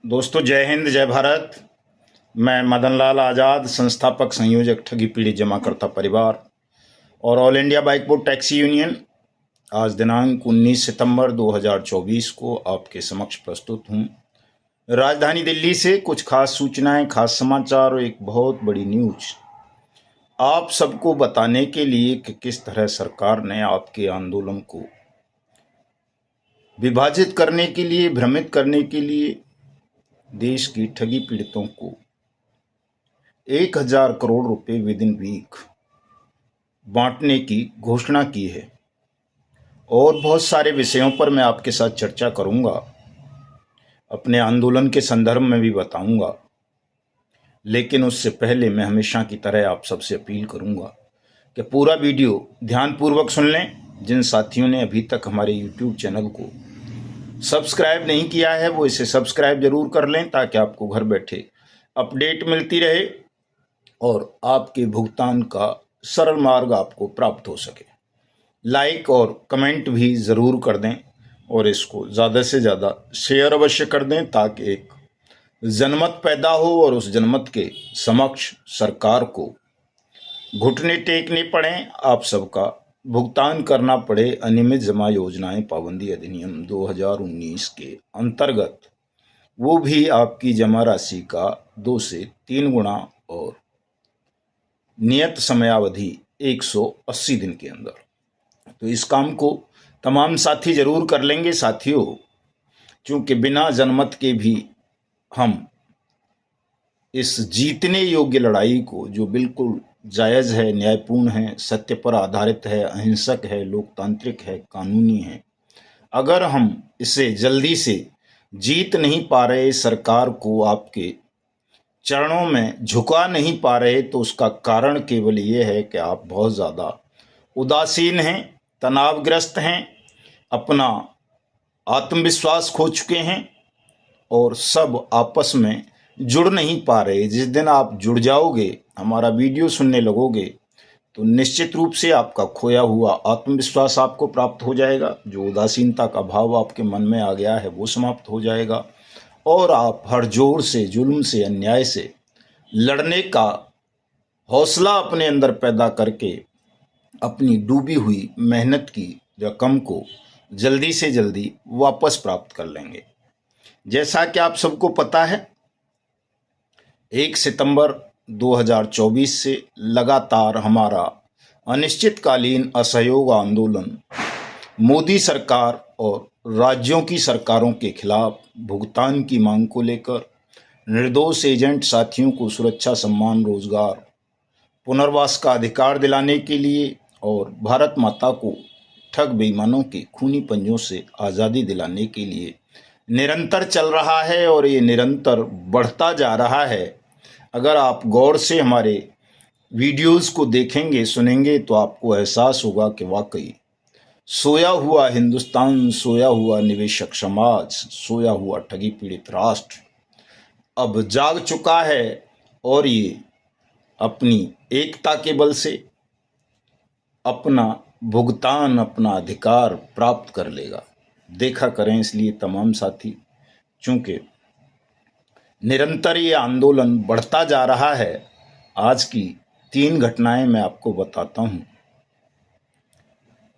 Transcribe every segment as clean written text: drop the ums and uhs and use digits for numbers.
दोस्तों, जय हिंद, जय भारत। मैं मदन लाल आज़ाद, संस्थापक संयोजक ठगी पीड़ित जमाकर्ता परिवार और all India bike board taxi union आज दिनांक 19 सितंबर 2024 को आपके समक्ष प्रस्तुत हूँ। राजधानी दिल्ली से कुछ खास सूचनाएं, खास समाचार और एक बहुत बड़ी न्यूज आप सबको बताने के लिए कि किस तरह सरकार ने आपके आंदोलन को विभाजित करने के लिए, भ्रमित करने के लिए देश की ठगी पीड़ितों को 1000 करोड़ रुपए विद इन वीक बांटने की घोषणा की है। और बहुत सारे विषयों पर मैं आपके साथ चर्चा करूंगा, अपने आंदोलन के संदर्भ में भी बताऊंगा। लेकिन उससे पहले मैं हमेशा की तरह आप सबसे अपील करूंगा कि पूरा वीडियो ध्यानपूर्वक सुन लें। जिन साथियों ने अभी तक हमारे YouTube चैनल को सब्सक्राइब नहीं किया है वो इसे सब्सक्राइब जरूर कर लें, ताकि आपको घर बैठे अपडेट मिलती रहे और आपके भुगतान का सरल मार्ग आपको प्राप्त हो सके। लाइक और कमेंट भी ज़रूर कर दें और इसको ज़्यादा से ज़्यादा शेयर अवश्य कर दें, ताकि एक जनमत पैदा हो और उस जनमत के समक्ष सरकार को घुटने टेकने पड़े, आप सबका भुगतान करना पड़े अनियमित जमा योजनाएं पाबंदी अधिनियम 2019 के अंतर्गत, वो भी आपकी जमा राशि का 2 से 3 गुना और नियत समयावधि 180 दिन के अंदर। तो इस काम को तमाम साथी जरूर कर लेंगे। साथियों, क्योंकि बिना जनमत के भी हम इस जीतने योग्य लड़ाई को, जो बिल्कुल जायज़ है, न्यायपूर्ण है, सत्य पर आधारित है, अहिंसक है, लोकतांत्रिक है, कानूनी है, अगर हम इसे जल्दी से जीत नहीं पा रहे, सरकार को आपके चरणों में झुका नहीं पा रहे, तो उसका कारण केवल ये है कि आप बहुत ज़्यादा उदासीन हैं, तनावग्रस्त हैं, अपना आत्मविश्वास खो चुके हैं और सब आपस में जुड़ नहीं पा रहे। जिस दिन आप जुड़ जाओगे, हमारा वीडियो सुनने लगोगे, तो निश्चित रूप से आपका खोया हुआ आत्मविश्वास आपको प्राप्त हो जाएगा। जो उदासीनता का भाव आपके मन में आ गया है वो समाप्त हो जाएगा और आप हर जोर से, जुल्म से, अन्याय से लड़ने का हौसला अपने अंदर पैदा करके अपनी डूबी हुई मेहनत की रकम को जल्दी से जल्दी वापस प्राप्त कर लेंगे। जैसा कि आप सबको पता है, 1 सितंबर 2024 से लगातार हमारा अनिश्चितकालीन असहयोग आंदोलन मोदी सरकार और राज्यों की सरकारों के खिलाफ भुगतान की मांग को लेकर, निर्दोष एजेंट साथियों को सुरक्षा, सम्मान, रोजगार, पुनर्वास का अधिकार दिलाने के लिए और भारत माता को ठग बेईमानों के खूनी पंजों से आज़ादी दिलाने के लिए निरंतर चल रहा है और ये निरंतर बढ़ता जा रहा है। अगर आप गौर से हमारे वीडियोस को देखेंगे, सुनेंगे, तो आपको एहसास होगा कि वाकई सोया हुआ हिंदुस्तान, सोया हुआ निवेशक समाज, सोया हुआ ठगी पीड़ित राष्ट्र अब जाग चुका है और ये अपनी एकता के बल से अपना भुगतान, अपना अधिकार प्राप्त कर लेगा। देखा करें इसलिए तमाम साथी, चूंकि निरंतर ये आंदोलन बढ़ता जा रहा है। आज की 3 घटनाएं मैं आपको बताता हूं।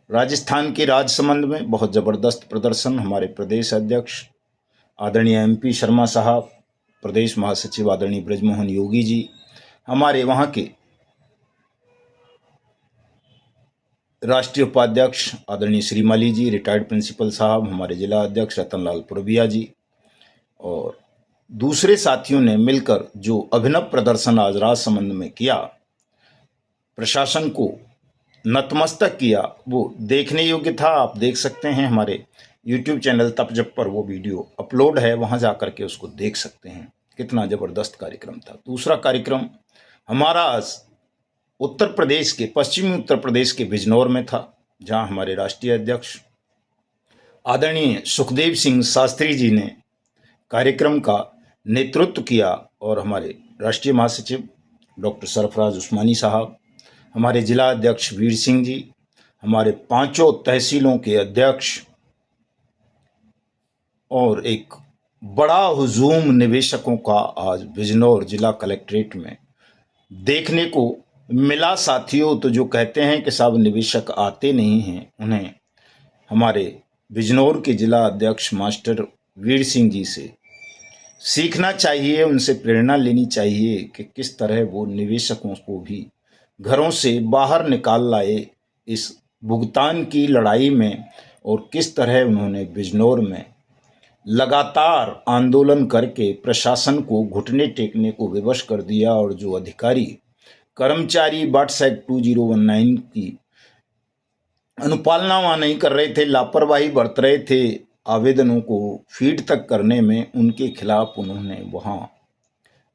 राजस्थान के राजसमंद में बहुत ज़बरदस्त प्रदर्शन, हमारे प्रदेश अध्यक्ष आदरणीय MP शर्मा साहब, प्रदेश महासचिव आदरणीय ब्रजमोहन योगी जी, हमारे वहाँ के राष्ट्रीय उपाध्यक्ष आदरणीय श्रीमाली जी, रिटायर्ड प्रिंसिपल साहब, हमारे जिला अध्यक्ष रतनलाल पुरबिया जी और दूसरे साथियों ने मिलकर जो अभिनव प्रदर्शन आज राजसमंद में किया, प्रशासन को नतमस्तक किया, वो देखने योग्य था। आप देख सकते हैं, हमारे YouTube चैनल तप जप पर वो वीडियो अपलोड है, वहाँ जा कर के उसको देख सकते हैं। कितना ज़बरदस्त कार्यक्रम था। दूसरा कार्यक्रम हमारा आज उत्तर प्रदेश के, पश्चिमी उत्तर प्रदेश के बिजनौर में था, जहाँ हमारे राष्ट्रीय अध्यक्ष आदरणीय सुखदेव सिंह शास्त्री जी ने कार्यक्रम का नेतृत्व किया और हमारे राष्ट्रीय महासचिव डॉक्टर सरफराज उस्मानी साहब, हमारे जिला अध्यक्ष वीर सिंह जी, हमारे 5 तहसीलों के अध्यक्ष और एक बड़ा हुजूम निवेशकों का आज बिजनौर जिला कलेक्ट्रेट में देखने को मिला साथियों। तो जो कहते हैं कि साहब निवेशक आते नहीं हैं, उन्हें हमारे बिजनौर के जिला अध्यक्ष मास्टर वीर सिंह जी से सीखना चाहिए, उनसे प्रेरणा लेनी चाहिए कि किस तरह वो निवेशकों को भी घरों से बाहर निकाल लाए इस भुगतान की लड़ाई में, और किस तरह उन्होंने बिजनौर में लगातार आंदोलन करके प्रशासन को घुटने टेकने को विवश कर दिया। और जो अधिकारी कर्मचारी बट्स एक्ट 2019 की अनुपालना वहाँ नहीं कर रहे थे, लापरवाही बरत रहे थे आवेदनों को फीड तक करने में, उनके खिलाफ उन्होंने वहाँ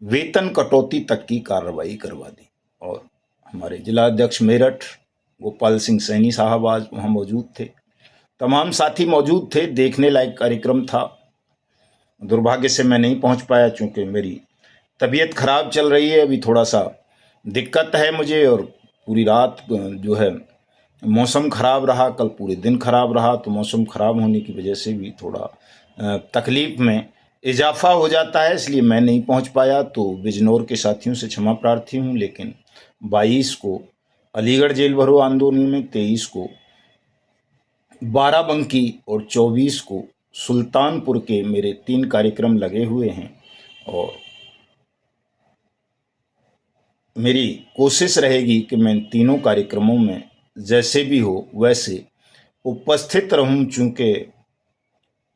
वेतन कटौती तक की कार्रवाई करवा दी। और हमारे जिला अध्यक्ष मेरठ गोपाल सिंह सैनी साहब आज वहाँ मौजूद थे, तमाम साथी मौजूद थे, देखने लायक कार्यक्रम था। दुर्भाग्य से मैं नहीं पहुँच पाया चूँकि मेरी तबीयत खराब चल रही है, अभी थोड़ा सा दिक्कत है मुझे, और पूरी रात जो है मौसम खराब रहा, कल पूरे दिन खराब रहा, तो मौसम खराब होने की वजह से भी थोड़ा तकलीफ में इजाफा हो जाता है, इसलिए मैं नहीं पहुंच पाया। तो बिजनौर के साथियों से क्षमा प्रार्थी हूं, लेकिन 22 को अलीगढ़ जेल भरो आंदोलन में, 23 को बाराबंकी और 24 को सुल्तानपुर के मेरे 3 कार्यक्रम लगे हुए हैं। और मेरी कोशिश रहेगी कि मैं तीनों कार्यक्रमों में जैसे भी हो वैसे उपस्थित रहूं, चूँकि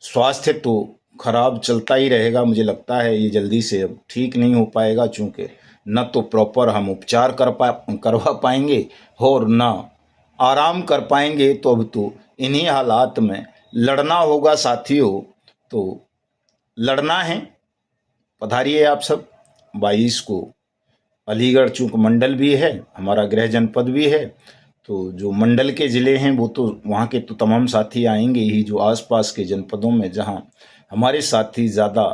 स्वास्थ्य तो खराब चलता ही रहेगा। मुझे लगता है ये जल्दी से अब ठीक नहीं हो पाएगा, चूँकि न तो प्रॉपर हम उपचार करवा पाएंगे और न आराम कर पाएंगे। तो अब तो इन्हीं हालात में लड़ना होगा साथियों, तो लड़ना है। पधारिए आप सब। 22 को अलीगढ़ चूँकि मंडल भी है, हमारा गृह जनपद भी है, तो जो मंडल के ज़िले हैं वो तो वहाँ के तो तमाम साथी आएंगे ही। जो आसपास के जनपदों में जहाँ हमारे साथी ज़्यादा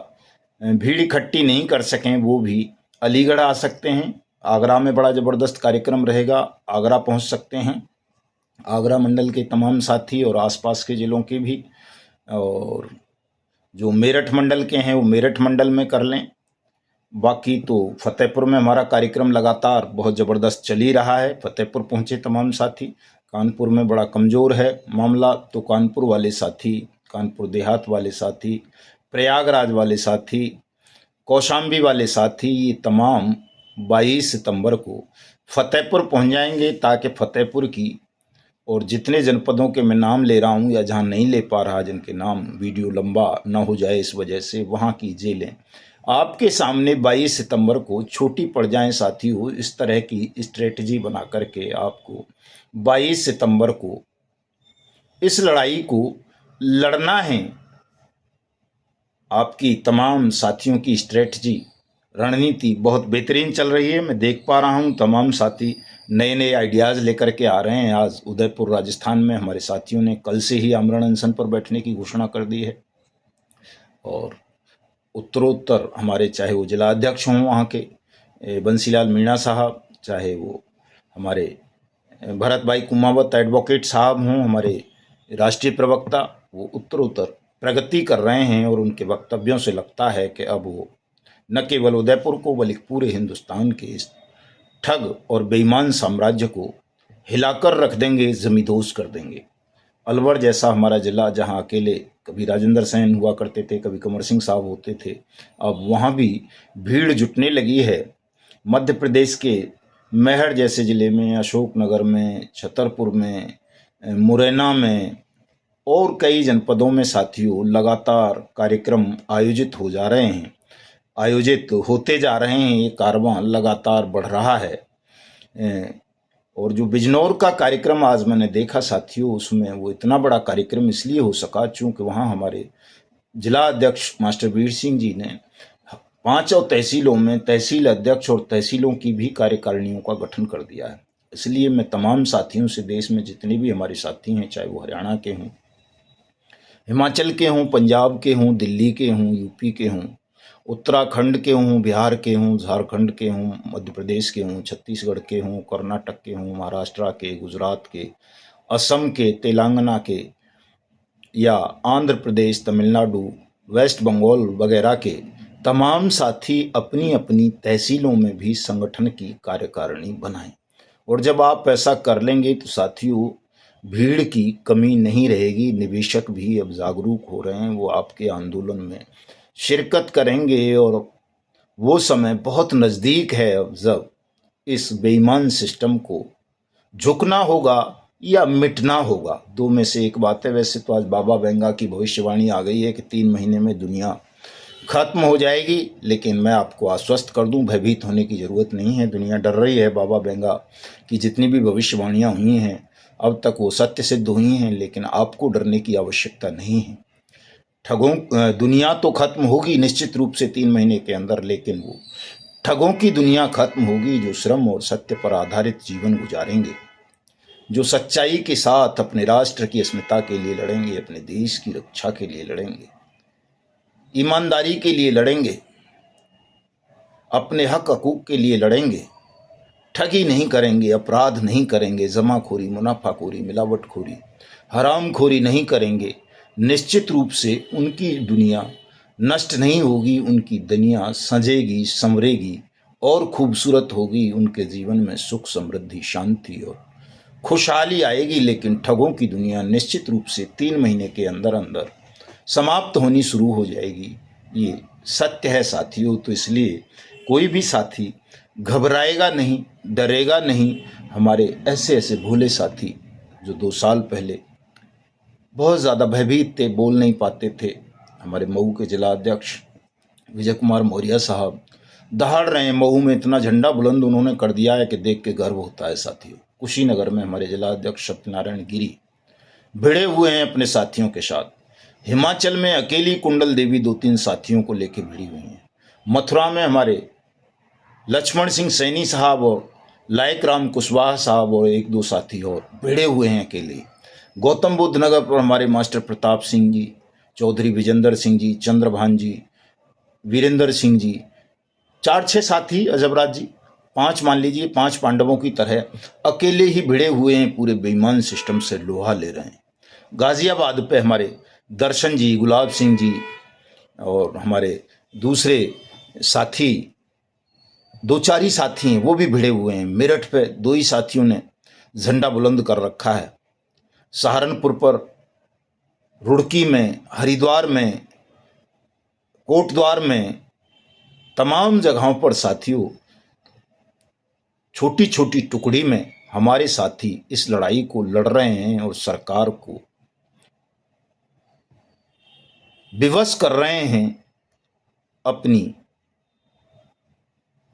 भीड़ इकट्ठी नहीं कर सकें, वो भी अलीगढ़ आ सकते हैं। आगरा में बड़ा ज़बरदस्त कार्यक्रम रहेगा, आगरा पहुँच सकते हैं, आगरा मंडल के तमाम साथी और आसपास के ज़िलों के भी। और जो मेरठ मंडल के हैं वो मेरठ मंडल में कर लें। बाकी तो फतेहपुर में हमारा कार्यक्रम लगातार बहुत ज़बरदस्त चल ही रहा है, फतेहपुर पहुँचे तमाम साथी। कानपुर में बड़ा कमज़ोर है मामला, तो कानपुर वाले साथी, कानपुर देहात वाले साथी, प्रयागराज वाले साथी, कौशाम्बी वाले साथी, ये तमाम 22 सितंबर को फतेहपुर पहुँच जाएंगे, ताकि फतेहपुर की और जितने जनपदों के मैं नाम ले रहा हूँ या जहाँ नहीं ले पा रहा, जिनके नाम वीडियो लंबा ना हो जाए इस वजह से, वहाँ की जेलें आपके सामने 22 सितंबर को छोटी पड़ जाएं साथियों। इस तरह की स्ट्रेटजी बना करके आपको 22 सितंबर को इस लड़ाई को लड़ना है। आपकी तमाम साथियों की स्ट्रेटजी रणनीति बहुत बेहतरीन चल रही है। मैं देख पा रहा हूँ तमाम साथी नए नए आइडियाज़ लेकर के आ रहे हैं। आज उदयपुर राजस्थान में हमारे साथियों ने कल से ही आमरण अनशन पर बैठने की घोषणा कर दी है। और उत्तरोत्तर हमारे, चाहे वो जिला अध्यक्ष हों वहाँ के बंसीलाल मीणा साहब, चाहे वो हमारे भरत भाई कुमावत एडवोकेट साहब हों, हमारे राष्ट्रीय प्रवक्ता, वो उत्तरोत्तर प्रगति कर रहे हैं। और उनके वक्तव्यों से लगता है कि अब वो न केवल उदयपुर को बल्कि पूरे हिंदुस्तान के इस ठग और बेईमान साम्राज्य को हिलाकर रख देंगे, जमींदोज कर देंगे। अलवर जैसा हमारा जिला, जहां अकेले कभी राजेंद्र सेन हुआ करते थे, कभी कंवर सिंह साहब होते थे, अब वहां भी भीड़ जुटने लगी है। मध्य प्रदेश के मेहर जैसे ज़िले में, अशोकनगर में, छतरपुर में, मुरैना में और कई जनपदों में साथियों लगातार कार्यक्रम आयोजित होते जा रहे हैं। ये कारवां लगातार बढ़ रहा है। और जो बिजनौर का कार्यक्रम आज मैंने देखा साथियों, उसमें वो इतना बड़ा कार्यक्रम इसलिए हो सका चूँकि वहाँ हमारे जिला अध्यक्ष मास्टर वीर सिंह जी ने 5 तहसीलों में तहसील अध्यक्ष और तहसीलों की भी कार्यकारिणियों का गठन कर दिया है। इसलिए मैं तमाम साथियों से, देश में जितने भी हमारे साथी हैं, चाहे वो हरियाणा के हों, हिमाचल के हों, पंजाब के हों, दिल्ली के हों, यूपी के हों, उत्तराखंड के हों, बिहार के हों, झारखंड के हों, मध्य प्रदेश के हों, छत्तीसगढ़ के हों, कर्नाटक के हों, महाराष्ट्र के, गुजरात के, असम के, तेलंगाना के या आंध्र प्रदेश, तमिलनाडु, वेस्ट बंगाल वगैरह के तमाम साथी अपनी अपनी तहसीलों में भी संगठन की कार्यकारिणी बनाएं। और जब आप ऐसा कर लेंगे तो साथियों भीड़ की कमी नहीं रहेगी। निवेशक भी अब जागरूक हो रहे हैं, वो आपके आंदोलन में शिरकत करेंगे और वो समय बहुत नज़दीक है अब जब इस बेईमान सिस्टम को झुकना होगा या मिटना होगा। दो में से एक बात है। वैसे तो आज बाबा वेंगा की भविष्यवाणी आ गई है कि 3 महीने में दुनिया खत्म हो जाएगी, लेकिन मैं आपको आश्वस्त कर दूं, भयभीत होने की ज़रूरत नहीं है। दुनिया डर रही है। बाबा वेंगा की जितनी भी भविष्यवाणियां हुई हैं अब तक वो सत्य सिद्ध हुई हैं, लेकिन आपको डरने की आवश्यकता नहीं है। ठगों दुनिया तो खत्म होगी निश्चित रूप से 3 महीने के अंदर, लेकिन वो ठगों की दुनिया खत्म होगी जो श्रम और सत्य पर आधारित जीवन गुजारेंगे, जो सच्चाई के साथ अपने राष्ट्र की अस्मिता के लिए लड़ेंगे, अपने देश की रक्षा के लिए लड़ेंगे, ईमानदारी के लिए लड़ेंगे, अपने हक हकूक के लिए लड़ेंगे, ठगी नहीं करेंगे, अपराध नहीं करेंगे, जमाखोरी, मुनाफाखोरी, मिलावटखोरी, हरामखोरी नहीं करेंगे। निश्चित रूप से उनकी दुनिया नष्ट नहीं होगी, उनकी दुनिया सजेगी, संवरेगी और खूबसूरत होगी। उनके जीवन में सुख, समृद्धि, शांति और खुशहाली आएगी। लेकिन ठगों की दुनिया निश्चित रूप से 3 महीने के अंदर अंदर समाप्त होनी शुरू हो जाएगी। ये सत्य है साथियों। तो इसलिए कोई भी साथी घबराएगा नहीं, डरेगा नहीं। हमारे ऐसे ऐसे भोले साथी जो 2 साल पहले बहुत ज़्यादा भयभीत थे, बोल नहीं पाते थे, हमारे मऊ के जिला अध्यक्ष विजय कुमार मौर्य साहब दहाड़ रहे हैं। मऊ में इतना झंडा बुलंद उन्होंने कर दिया है कि देख के गर्व होता है साथियों। कुशीनगर में हमारे जिला अध्यक्ष सत्यनारायण गिरी भिड़े हुए हैं अपने साथियों के साथ। हिमाचल में अकेली कुंडल देवी 2-3 साथियों को लेकर भिड़ी हुई हैं। मथुरा में हमारे लक्ष्मण सिंह सैनी साहब और लायक राम कुशवाहा साहब और 1-2 साथी और भिड़े हुए हैं अकेले। गौतम बुद्ध नगर पर हमारे मास्टर प्रताप सिंह जी, चौधरी विजेंद्र सिंह जी, चंद्रभान जी, वीरेंद्र सिंह जी, 4-6 साथी, अजबराज जी, 5 मान लीजिए, 5 पांडवों की तरह अकेले ही भिड़े हुए हैं, पूरे बेईमान सिस्टम से लोहा ले रहे हैं। गाजियाबाद पे हमारे दर्शन जी, गुलाब सिंह जी और हमारे दूसरे साथी 2-4 ही साथी हैं, वो भी भिड़े हुए हैं। मेरठ पे 2 ही साथियों ने झंडा बुलंद कर रखा है। सहारनपुर पर, रुड़की में, हरिद्वार में, कोटद्वार में, तमाम जगहों पर साथियों छोटी छोटी टुकड़ी में हमारे साथी इस लड़ाई को लड़ रहे हैं और सरकार को विवश कर रहे हैं अपनी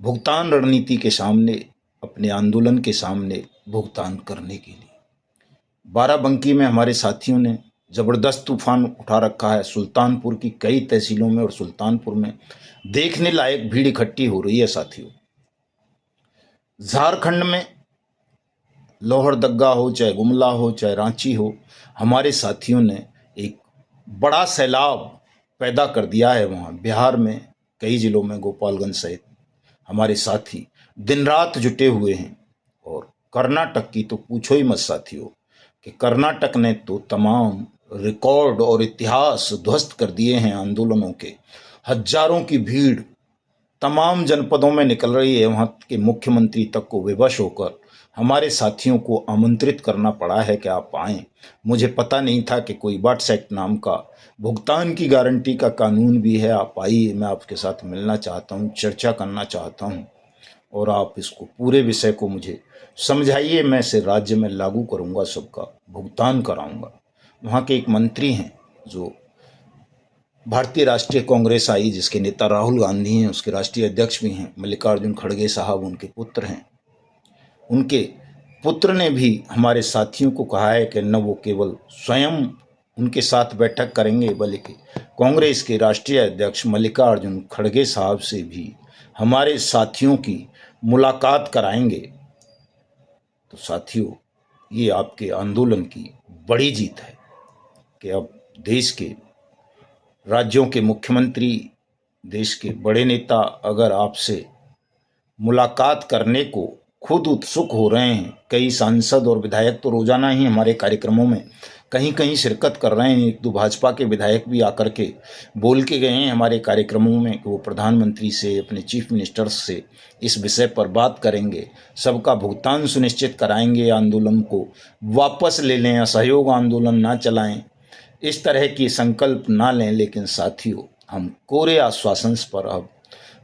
भुगतान रणनीति के सामने, अपने आंदोलन के सामने भुगतान करने के लिए। बाराबंकी में हमारे साथियों ने जबरदस्त तूफान उठा रखा है। सुल्तानपुर की कई तहसीलों में और सुल्तानपुर में देखने लायक भीड़ इकट्ठी हो रही है साथियों। झारखंड में लोहरदग्गा हो, चाहे गुमला हो, चाहे रांची हो, हमारे साथियों ने एक बड़ा सैलाब पैदा कर दिया है। वहाँ बिहार में कई जिलों में, गोपालगंज सहित हमारे साथी दिन रात जुटे हुए हैं। और कर्नाटक की तो पूछो ही मत साथियों कि कर्नाटक ने तो तमाम रिकॉर्ड और इतिहास ध्वस्त कर दिए हैं आंदोलनों के। हजारों की भीड़ तमाम जनपदों में निकल रही है। वहाँ के मुख्यमंत्री तक को विवश होकर हमारे साथियों को आमंत्रित करना पड़ा है कि आप आएँ। मुझे पता नहीं था कि कोई वाट्स एक्ट नाम का भुगतान की गारंटी का कानून भी है। आप आइए, मैं आपके साथ मिलना चाहता हूँ, चर्चा करना चाहता हूँ और आप इसको पूरे विषय को मुझे समझाइए। मैं इसे राज्य में लागू करूँगा, सबका भुगतान कराऊँगा। वहाँ के एक मंत्री हैं जो भारतीय राष्ट्रीय कांग्रेस आई, जिसके नेता राहुल गांधी हैं, उसके राष्ट्रीय अध्यक्ष भी हैं, मल्लिकार्जुन खड़गे साहब उनके पुत्र हैं। उनके पुत्र ने भी हमारे साथियों को कहा है कि न वो केवल स्वयं उनके साथ बैठक करेंगे, बल्कि कांग्रेस के राष्ट्रीय अध्यक्ष मल्लिकार्जुन खड़गे साहब से भी हमारे साथियों की मुलाकात कराएंगे। तो साथियों, ये आपके आंदोलन की बड़ी जीत है कि अब देश के राज्यों के मुख्यमंत्री, देश के बड़े नेता अगर आपसे मुलाकात करने को खुद उत्सुक हो रहे हैं। कई सांसद और विधायक तो रोजाना ही हमारे कार्यक्रमों में कहीं कहीं शिरकत कर रहे हैं। एक दो भाजपा के विधायक भी आकर के बोल के गए हैं हमारे कार्यक्रमों में कि वो प्रधानमंत्री से, अपने चीफ मिनिस्टर से इस विषय पर बात करेंगे, सबका भुगतान सुनिश्चित कराएंगे, आंदोलन को वापस ले लें, असहयोग आंदोलन ना चलाएं, इस तरह की संकल्प ना लें। लेकिन साथियों, हम कोरे आश्वासन पर अब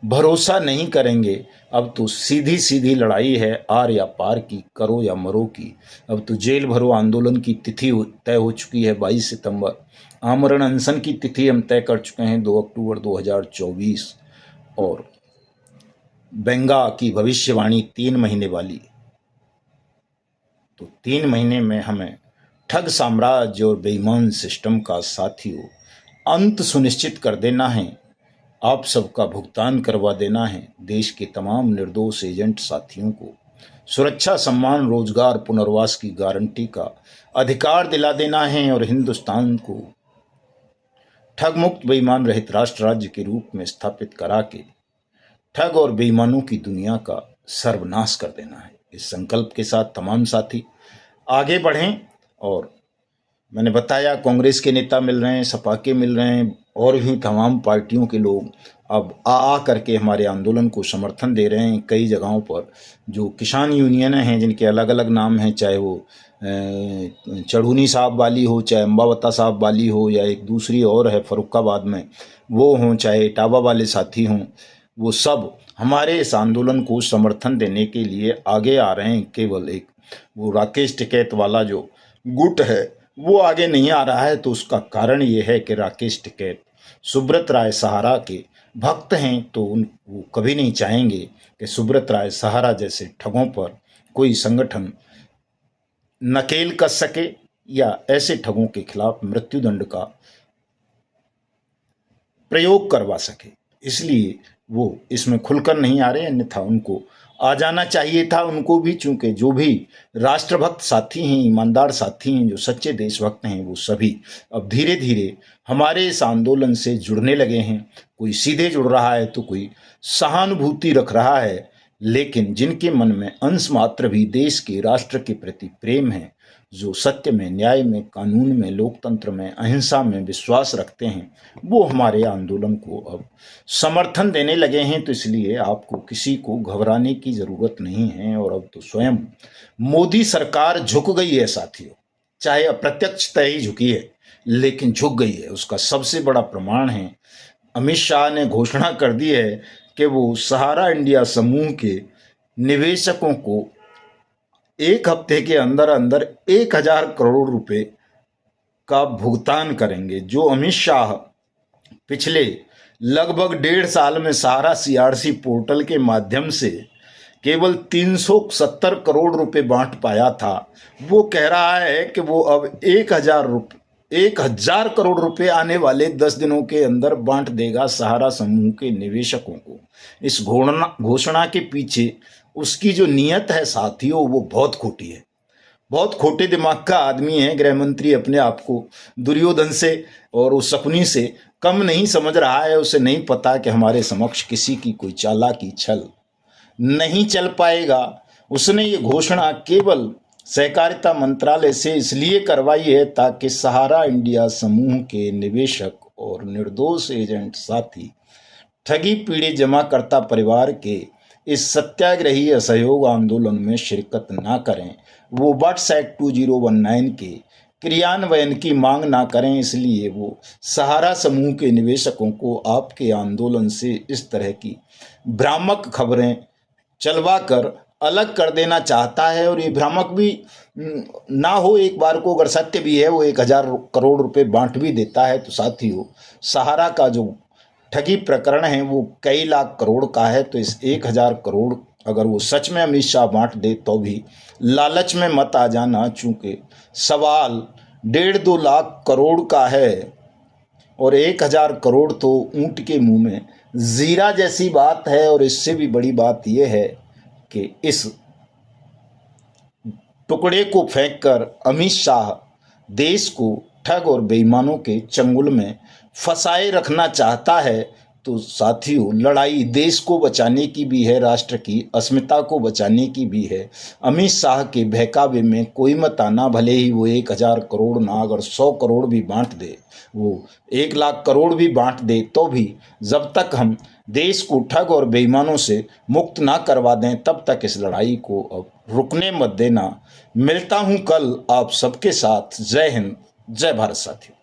भरोसा नहीं करेंगे। अब तो सीधी सीधी लड़ाई है, आर या पार की, करो या मरो की। अब तो जेल भरो आंदोलन की तिथि तय हो चुकी है 22 सितंबर। आमरण अनशन की तिथि हम तय कर चुके हैं 2 अक्टूबर 2024। और बेंगा की भविष्यवाणी 3 महीने वाली। तो 3 महीने में हमें ठग साम्राज्य और बेईमान सिस्टम का साथियों अंत सुनिश्चित कर देना है। आप सबका भुगतान करवा देना है। देश के तमाम निर्दोष एजेंट साथियों को सुरक्षा, सम्मान, रोजगार, पुनर्वास की गारंटी का अधिकार दिला देना है और हिंदुस्तान को ठग मुक्त, बेईमान रहित राष्ट्र राज्य के रूप में स्थापित करा के ठग और बेईमानों की दुनिया का सर्वनाश कर देना है। इस संकल्प के साथ तमाम साथी आगे बढ़ें। और मैंने बताया, कांग्रेस के नेता मिल रहे हैं, सपा के मिल रहे हैं, और भी तमाम पार्टियों के लोग अब आ करके हमारे आंदोलन को समर्थन दे रहे हैं। कई जगहों पर जो किसान यूनियन हैं, जिनके अलग अलग नाम हैं, चाहे वो चढ़ूनी साहब वाली हो, चाहे अम्बावता साहब वाली हो, या एक दूसरी और है फरुखाबाद में वो हों, चाहे इटावा वाले साथी हों, वो सब हमारे इस आंदोलन को समर्थन देने के लिए आगे आ रहे हैं। केवल एक वो राकेश टिकैत वाला जो गुट है वो आगे नहीं आ रहा है। तो उसका कारण ये है कि राकेश टिकैत सुब्रत राय सहारा के भक्त हैं। तो वो कभी नहीं चाहेंगे कि सुब्रत राय सहारा जैसे ठगों पर कोई संगठन नकेल कस सके या ऐसे ठगों के खिलाफ मृत्युदंड का प्रयोग करवा सके। इसलिए वो इसमें खुलकर नहीं आ रहे, अन्यथा उनको आ जाना चाहिए था। उनको भी, चूंकि जो भी राष्ट्रभक्त साथी हैं, ईमानदार साथी हैं, जो सच्चे देशभक्त हैं, वो सभी अब धीरे धीरे हमारे इस आंदोलन से जुड़ने लगे हैं। कोई सीधे जुड़ रहा है तो कोई सहानुभूति रख रहा है, लेकिन जिनके मन में अंश मात्र भी देश के, राष्ट्र के प्रति प्रेम है, जो सत्य में, न्याय में, कानून में, लोकतंत्र में, अहिंसा में विश्वास रखते हैं, वो हमारे आंदोलन को अब समर्थन देने लगे हैं। तो इसलिए आपको किसी को घबराने की जरूरत नहीं है। और अब तो स्वयं मोदी सरकार झुक गई है साथियों, चाहे अप्रत्यक्षतः ही झुकी है, लेकिन झुक गई है। उसका सबसे बड़ा प्रमाण है, अमित शाह ने घोषणा कर दी है कि वो सहारा इंडिया समूह के निवेशकों को 1 हफ्ते के अंदर अंदर 1000 करोड़ रुपए का भुगतान करेंगे। जो अमित शाह पिछले लगभग 1.5 साल में सहारा सीआरसी पोर्टल के माध्यम से केवल 370 करोड़ रुपए बांट पाया था, वो कह रहा है कि वो अब 1000 करोड़ रुपए आने वाले 10 दिनों के अंदर बांट देगा सहारा समूह के निवेशकों को। इस घोषणा के पीछे उसकी जो नीयत है साथियों, वो बहुत खोटी है। बहुत खोटे दिमाग का आदमी है। गृह मंत्री अपने आप को दुर्योधन से और उस शकुनी से कम नहीं समझ रहा है। उसे नहीं पता कि हमारे समक्ष किसी की कोई चालाकी, छल नहीं चल पाएगा। उसने ये घोषणा केवल सहकारिता मंत्रालय से इसलिए करवाई है ताकि सहारा इंडिया समूह के निवेशक और निर्दोष एजेंट साथी ठगी पीड़ित जमाकर्ता परिवार के इस सत्याग्रही असहयोग आंदोलन में शिरकत ना करें, वो बट्स एक्ट 2019 के क्रियान्वयन की मांग ना करें। इसलिए वो सहारा समूह के निवेशकों को आपके आंदोलन से इस तरह की भ्रामक खबरें चलवा कर अलग कर देना चाहता है। और ये भ्रामक भी ना हो, एक बार को अगर सत्य भी है, वो 1000 करोड़ रुपए बांट भी देता है, तो साथियों सहारा का जो ठगी प्रकरण है वो कई लाख करोड़ का है। तो इस 1000 करोड़ अगर वो सच में अमित शाह बांट दे तो भी लालच में मत आ जाना, चूंकि सवाल 1.5-2 लाख करोड़ का है और 1000 करोड़ तो ऊंट के मुंह में जीरा जैसी बात है। और इससे भी बड़ी बात यह है कि इस टुकड़े को फेंककर अमित शाह देश को ठग और बेईमानों के चंगुल में फंसाए रखना चाहता है। तो साथियों, लड़ाई देश को बचाने की भी है, राष्ट्र की अस्मिता को बचाने की भी है। अमित शाह के बहकावे में कोई मत आना, भले ही वो 1,000 करोड़ ना, अगर 100 करोड़ भी बांट दे, वो 1 लाख करोड़ भी बांट दे, तो भी जब तक हम देश को ठग और बेईमानों से मुक्त ना करवा दें, तब तक इस लड़ाई को अब रुकने मत देना। मिलता हूं कल आप सबके साथ। जय हिंद, जय भारत साथियों।